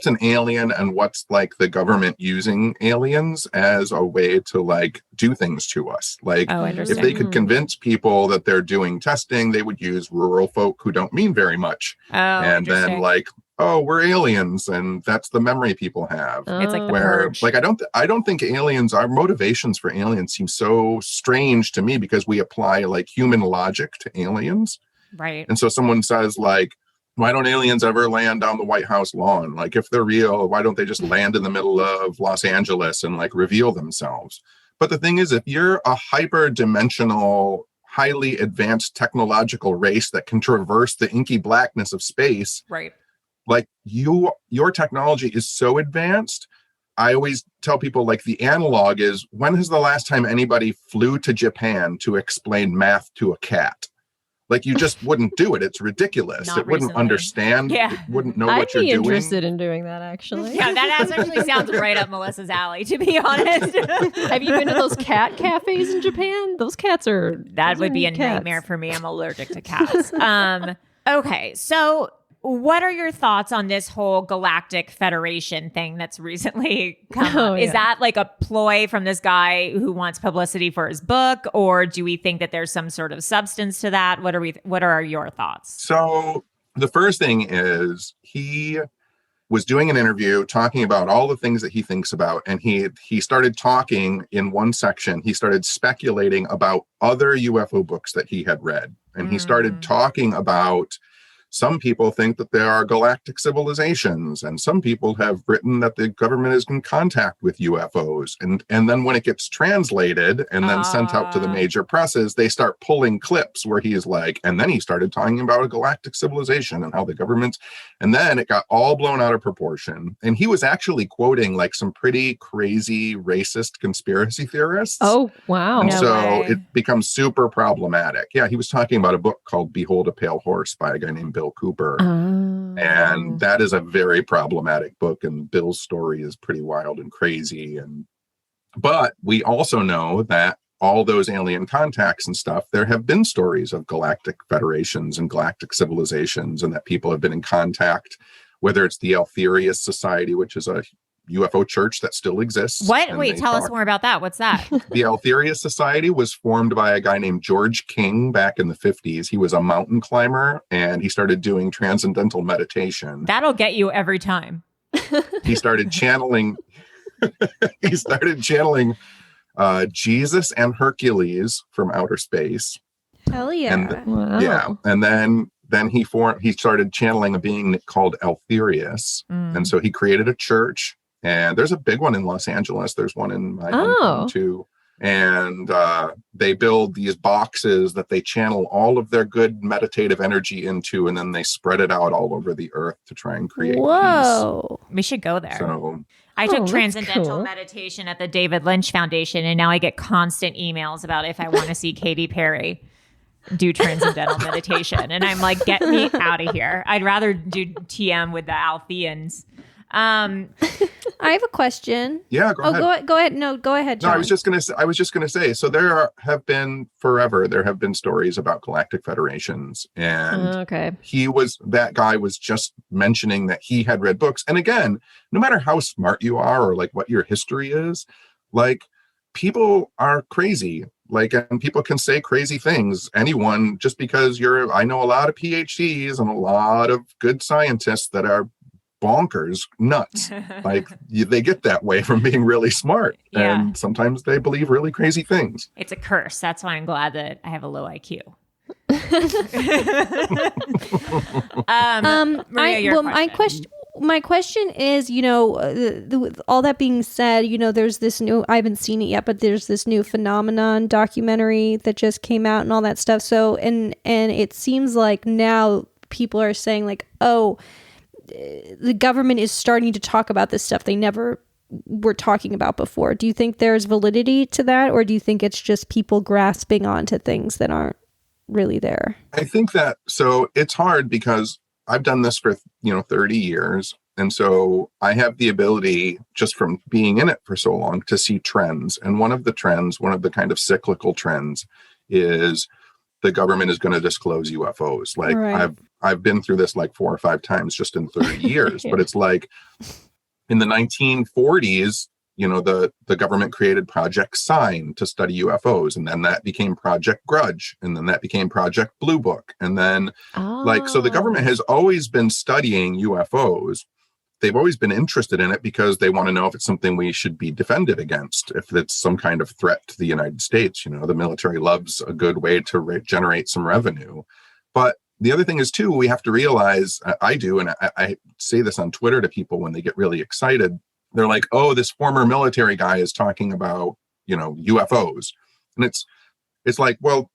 an alien and what's like the government using aliens as a way to like do things to us. Like if they could convince people that they're doing testing, they would use rural folk who don't mean very much. And then like, oh, we're aliens, and that's the memory people have. It's like the where purge. like I don't think aliens, our motivations for aliens seem so strange to me, because we apply like human logic to aliens. Right. And so someone says like, why don't aliens ever land on the White House lawn? Like if they're real, why don't they just land in the middle of Los Angeles and like reveal themselves? But the thing is, if you're a hyper-dimensional, highly advanced technological race that can traverse the inky blackness of space, Right. like your technology is so advanced. I always tell people like the analog is, when is the last time anybody flew to Japan to explain math to a cat? Like you just wouldn't do it. It's ridiculous. Not It wouldn't recently. understand. Yeah. It wouldn't know I'd what you're be doing. interested in doing that, actually. Yeah, that actually sounds right up Melissa's alley, to be honest. Have you been to those cat cafes in Japan? Those cats are... That those would are be a neat cats. nightmare for me. I'm allergic to cats. Okay, so what are your thoughts on this whole Galactic Federation thing that's recently come up? Is that like a ploy from this guy who wants publicity for his book, or do we think that there's some sort of substance to that? What are your thoughts? So the first thing is he was doing an interview talking about all the things that he thinks about. And he started talking in one section. He started speculating about other UFO books that he had read. And he started talking about, some people think that there are galactic civilizations, and some people have written that the government is in contact with UFOs. And then when it gets translated and then sent out to the major presses, they start pulling clips where he's like, and then he started talking about a galactic civilization and how the government's, and then it got all blown out of proportion. And he was actually quoting like some pretty crazy racist conspiracy theorists. Oh, wow. And No so way. it becomes super problematic. Yeah, he was talking about a book called Behold a Pale Horse by a guy named Bill Cooper. And that is a very problematic book. And Bill's story is pretty wild and crazy. But we also know that all those alien contacts and stuff, there have been stories of galactic federations and galactic civilizations, and that people have been in contact, whether it's the Altherius Society, which is a UFO church that still exists. What? and Wait, they tell us talk- more about that. What's that? The Altherius Society was formed by a guy named George King back in the 50s. He was a mountain climber, and he started doing transcendental meditation. That'll get you every time. He started channeling Jesus and Hercules from outer space. Hell yeah. And Wow. yeah, and then he started channeling a being called Altherius. And so he created a church, and there's a big one in Los Angeles. There's one in my hometown too. And they build these boxes that they channel all of their good meditative energy into, and then they spread it out all over the earth to try and create Whoa. We should go there. peace. So I took that's transcendental cool. meditation at the David Lynch Foundation, and now I get constant emails about if I want to see Katy Perry do transcendental meditation. And I'm like, get me out of here. I'd rather do TM with the Altheans. I have a question. Yeah, go ahead. Go ahead. No, go ahead, John. No, I was just gonna say. So have been stories about galactic federations, and Okay. that guy was just mentioning that he had read books. And again, no matter how smart you are or like what your history is, like people are crazy. Like, and people can say crazy things. Anyone, just because I know a lot of PhDs and a lot of good scientists that are bonkers nuts. Like they get that way from being really smart. Yeah. And sometimes they believe really crazy things. It's a curse. That's why I'm glad that I have a low IQ. Maria, my question is, all that being said, there's this new, I haven't seen it yet, but there's this new phenomenon documentary that just came out and all that stuff. So, and it seems like now people are saying like, oh, the government is starting to talk about this stuff they never were talking about before. Do you think there's validity to that? Or do you think it's just people grasping onto things that aren't really there? I think that, so it's hard because I've done this for, 30 years. And so I have the ability, just from being in it for so long, to see trends. And one of the kind of cyclical trends is the government is going to disclose UFOs. Like right. I've been through this like 4 or 5 times just in 30 years, but it's like in the 1940s, the government created Project Sign to study UFOs. And then that became Project Grudge. And then that became Project Blue Book. And then so the government has always been studying UFOs. They've always been interested in it because they want to know if it's something we should be defended against, if it's some kind of threat to the United States. The military loves a good way to generate some revenue. But the other thing is, too, we have to realize, I do, and I say this on Twitter to people when they get really excited. They're like, oh, this former military guy is talking about, UFOs. And it's like, well,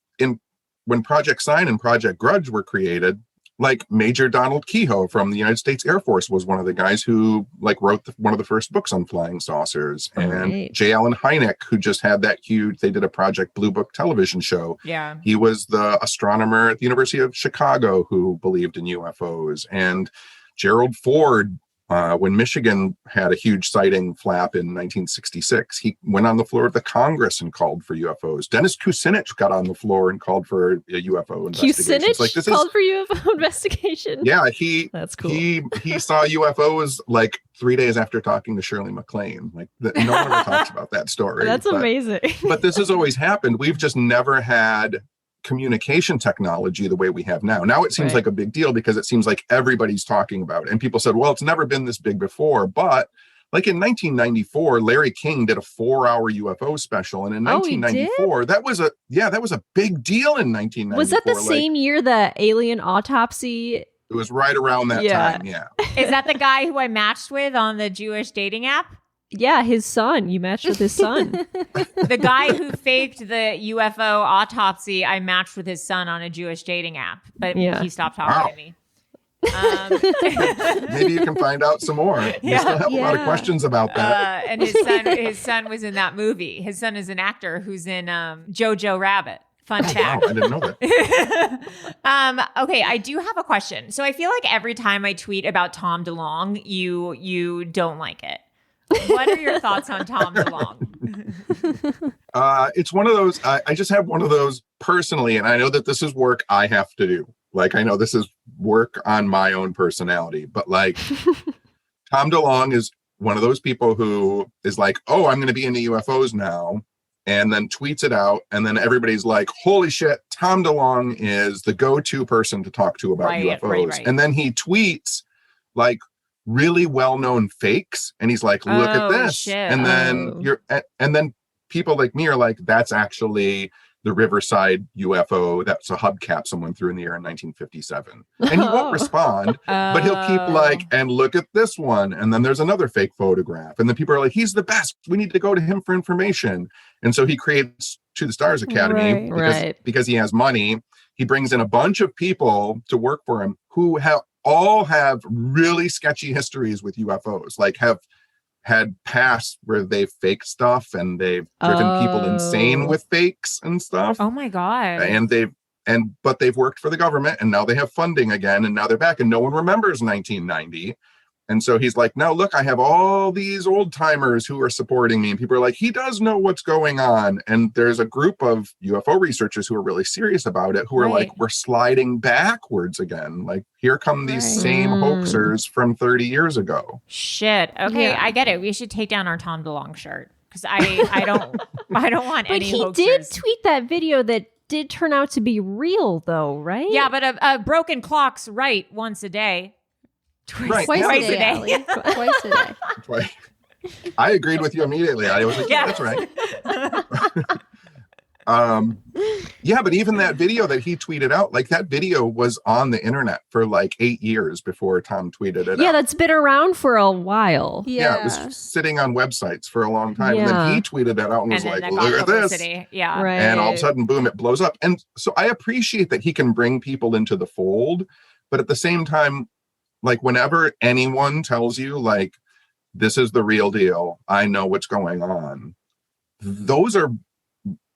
when Project Sign and Project Grudge were created, like Major Donald Kehoe from the United States Air Force was one of the guys who wrote one of the first books on flying saucers. And right. J. Allen Hynek, who just had they did a Project Blue Book television show. Yeah. He was the astronomer at the University of Chicago who believed in UFOs. And Gerald Ford, when Michigan had a huge sighting flap in 1966, he went on the floor of the Congress and called for UFOs. Dennis Kucinich got on the floor and called for a UFO investigation. Kucinich called for UFO investigation? Yeah, that's cool. He saw UFOs like 3 days after talking to Shirley MacLaine. Like no one ever talks about that story. That's amazing. But this has always happened. We've just never had communication technology the way we have now. Now it seems like a big deal because it seems like everybody's talking about it. And people said, well, it's never been this big before. But like in 1994, Larry King did a 4-hour UFO special. And in 1994, that was a big deal in 1994. Was that the same year the alien autopsy? It was right around that time. Yeah. Is that the guy who I matched with on the Jewish dating app? Yeah, his son. You matched with his son. The guy who faked the UFO autopsy, I matched with his son on a Jewish dating app, but he stopped talking to me. Maybe you can find out some more. You still have a lot of questions about that. And his son was in that movie. His son is an actor who's in Jojo Rabbit. Fun fact. Wow, I didn't know that. Okay, I do have a question. So I feel like every time I tweet about Tom DeLonge, you don't like it. What are your thoughts on Tom DeLonge? It's one of those, I just have one of those personally, and I know that this is work I have to do. Like, I know this is work on my own personality, but like Tom DeLonge is one of those people who is like, oh, I'm going to be into UFOs now, and then tweets it out. And then everybody's like, holy shit, Tom DeLonge is the go-to person to talk to about UFOs. Right. And then he tweets like really well-known fakes, and he's like, look at this. Shit. And then people like me are like, that's actually the Riverside UFO. That's a hubcap someone threw in the air in 1957. And he won't respond, but he'll keep like, and look at this one. And then there's another fake photograph. And then people are like, he's the best. We need to go to him for information. And so he creates To the Stars Academy because he has money. He brings in a bunch of people to work for him who all have really sketchy histories with UFOs, like have had pasts where they've faked stuff and they've driven people insane with fakes and stuff. Oh my God. But they've worked for the government, and now they have funding again, and now they're back, and no one remembers 1990. And so he's like, no, look, I have all these old timers who are supporting me. And people are like, he does know what's going on. And there's a group of UFO researchers who are really serious about it, who are like, we're sliding backwards again. Like, here come these same hoaxers from 30 years ago. Shit. Okay, I get it. We should take down our Tom DeLonge shirt. Because I don't want but any he hoaxers. did tweet that video that did turn out to be real, though, right? Yeah, but a broken clock's right once a day. Right. Twice Yeah. a day, Allie. Twice a day. Right. I agreed with you immediately. I was like, yeah, that's right. Yeah, but even that video that he tweeted out, like that video was on the internet for like 8 years before Tom tweeted it out. Yeah, that's been around for a while. Yeah, it was sitting on websites for a long time. Yeah. And then he tweeted that out and was like, look at this. Yeah. Right. And all of a sudden, boom, it blows up. And so I appreciate that he can bring people into the fold. But at the same time, like whenever anyone tells you, like, this is the real deal, I know what's going on, those are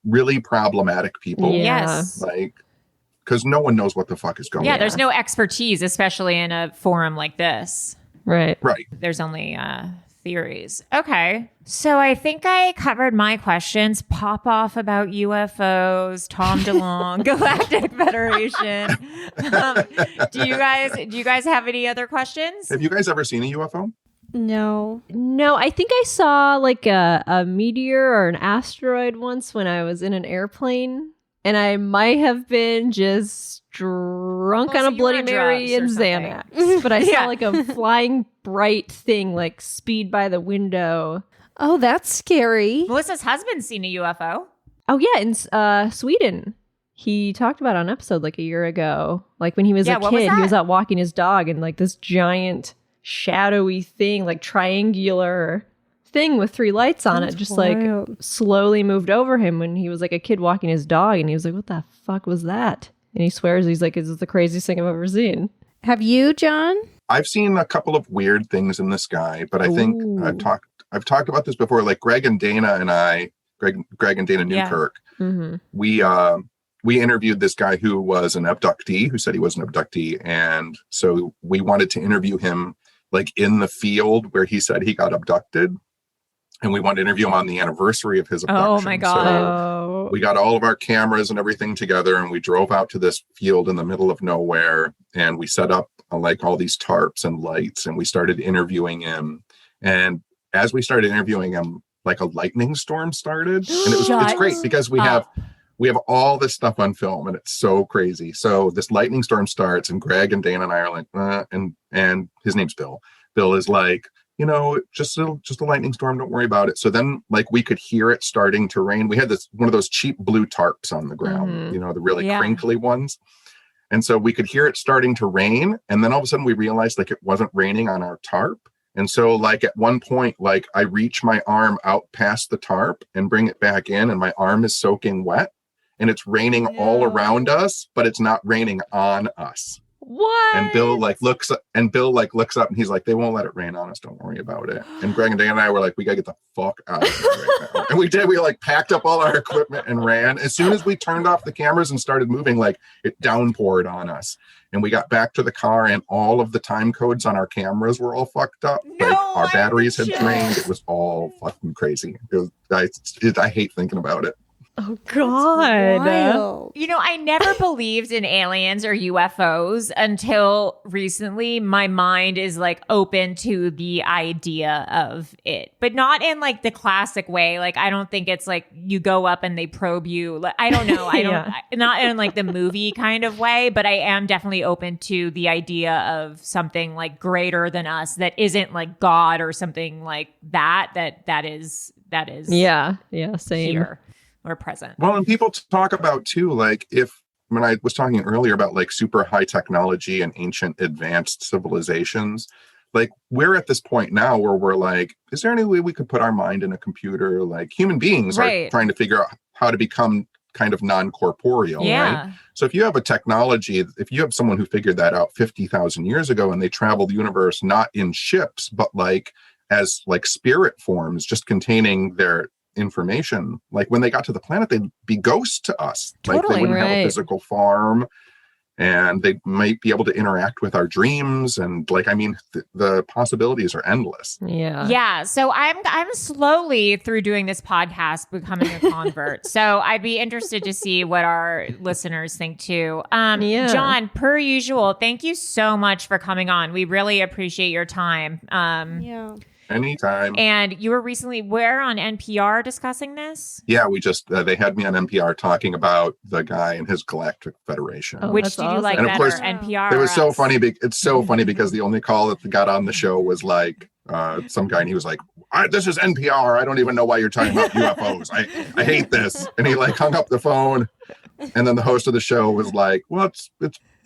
really problematic people. Yeah. Yes. Like, because no one knows what the fuck is going on. Yeah, there's no expertise, especially in a forum like this. Right. Right. There's only theories. Okay. So I think I covered my questions. Pop off about UFOs, Tom DeLonge, Galactic Federation. Do you guys have any other questions? Have you guys ever seen a UFO? No. No, I think I saw like a meteor or an asteroid once when I was in an airplane. And I might have been just drunk on a Bloody Mary and Xanax. But I saw like a flying bright thing like speed by the window. Oh, that's scary. Melissa's husband's seen a UFO. Oh, yeah, in Sweden. He talked about it on an episode like a year ago. Like when he was a what was kid, he was that? out walking his dog and like this giant shadowy thing, like triangular thing with 3 lights on it, just like slowly moved over him when he was like a kid walking his dog, and he was like, what the fuck was that? And he swears, he's like, it's the craziest thing I've ever seen. Have you, John? I've seen a couple of weird things in the sky, but I think I've talked about this before. Like Greg and Dana Newkirk, we interviewed this guy who was an abductee, who said he was an abductee, and so we wanted to interview him like in the field where he said he got abducted. And we wanted to interview him on the anniversary of his abduction. Oh my God. So we got all of our cameras and everything together, and we drove out to this field in the middle of nowhere, and we set up like all these tarps and lights, and we started interviewing him. And as we started interviewing him, like a lightning storm started. And it's great because we have all this stuff on film, and it's so crazy. So this lightning storm starts, and Greg and Dana and I are like, and his name's Bill. Bill is like, you know, just a lightning storm, don't worry about it. So then like we could hear it starting to rain. We had one of those cheap blue tarps on the ground, you know, the really crinkly ones. And so we could hear it starting to rain. And then all of a sudden we realized like it wasn't raining on our tarp. And so like at one point, like I reach my arm out past the tarp and bring it back in, and my arm is soaking wet, and it's raining all around us, but it's not raining on us. What? And Bill looks up and he's like, they won't let it rain on us, don't worry about it. And Greg and Dan and I were like, we gotta get the fuck out of here right now. And we did. We like packed up all our equipment and ran. As soon as we turned off the cameras and started moving, like it downpoured on us. And we got back to the car, and all of the time codes on our cameras were all fucked up. Like our batteries had drained. It was all fucking crazy. I hate thinking about it. Oh, God. Wild. You know, I never believed in aliens or UFOs until recently. My mind is like open to the idea of it, but not in like the classic way. Like, I don't think it's like you go up and they probe you. Like, I don't know. Not in like the movie kind of way, but I am definitely open to the idea of something like greater than us that isn't like God or something like that is Yeah, same. here or present. Well, and people talk about too, like when I was talking earlier about like super high technology and ancient advanced civilizations, like we're at this point now where we're like, is there any way we could put our mind in a computer? Like human beings are trying to figure out how to become kind of non-corporeal, right? So if you have a technology, if you have someone who figured that out 50,000 years ago, and they travel the universe not in ships, but like as like spirit forms, just containing their information, like when they got to the planet, they'd be ghosts to us. Like they wouldn't have a physical form. and they might be able to interact with our dreams. And like, I mean, the possibilities are endless. Yeah. So I'm slowly, through doing this podcast, becoming a convert. So I'd be interested to see what our listeners think too. John, per usual, thank you so much for coming on. We really appreciate your time. Anytime. And you were recently where on NPR discussing this? Yeah, we just they had me on NPR talking about the guy and his Galactic Federation. Which did you like and better, of course, NPR? It was so funny. It's so funny because the only call that got on the show was like some guy, and he was like, "This is NPR. I don't even know why you're talking about UFOs. I hate this." And he like hung up the phone. And then the host of the show was like, "Well, it's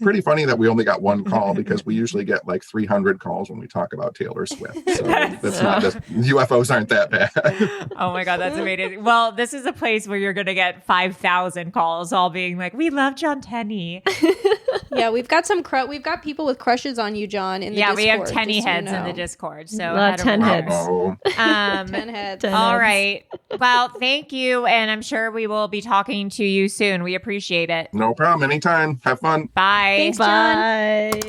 pretty funny that we only got one call because we usually get like 300 calls when we talk about Taylor Swift. So that's not just UFOs aren't that bad." Oh my God, that's amazing. Well, this is a place where you're going to get 5,000 calls all being like, "We love John Tenney." Yeah, we've got we've got people with crushes on you, John, in the Discord. We have Tenney heads in the Discord. So 10 heads. 10 heads. All right. Well, thank you. And I'm sure we will be talking to you soon. We appreciate it. No problem. Anytime. Have fun. Bye. Thanks, John. Bye.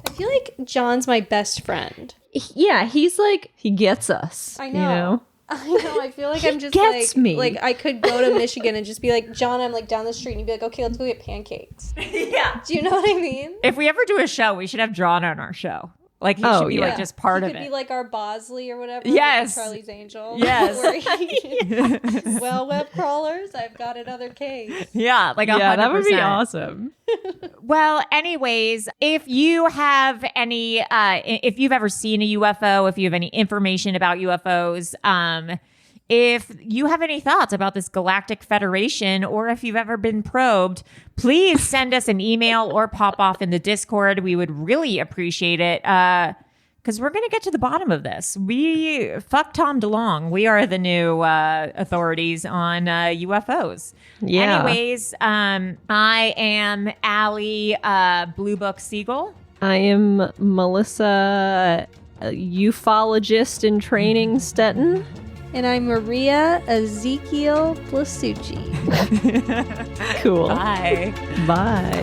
I feel like John's my best friend. Yeah, he's like, he gets us. I know. You know? I know. I feel like I'm just gets like, me. like I could go to Michigan and just be like, "John, I'm like down the street," and you'd be like, "Okay, let's go get pancakes." Yeah. Do you know what I mean? If we ever do a show, we should have John on our show. Like, he should be like just part he of could it. be like our Bosley or whatever. Yes. Like Charlie's Angel. Yes. Well, web crawlers, I've got another case. Yeah, like 100%. That would be awesome. Well, anyways, if you have any, if you've ever seen a UFO, if you have any information about UFOs, if you have any thoughts about this Galactic Federation, or if you've ever been probed, please send us an email or pop off in the Discord. We would really appreciate it, because we're going to get to the bottom of this. Fuck Tom DeLonge. We are the new authorities on UFOs. Yeah. Anyways, I am Allie Blue Book Siegel. I am Melissa, a ufologist in training, Stetton. And I'm Maria Ezekiel Blasucci. Cool. Bye. Bye.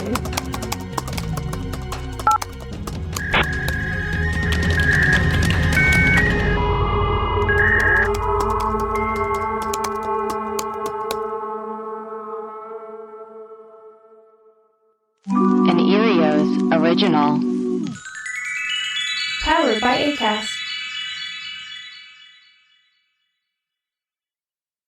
An Erios original. Powered by Acast.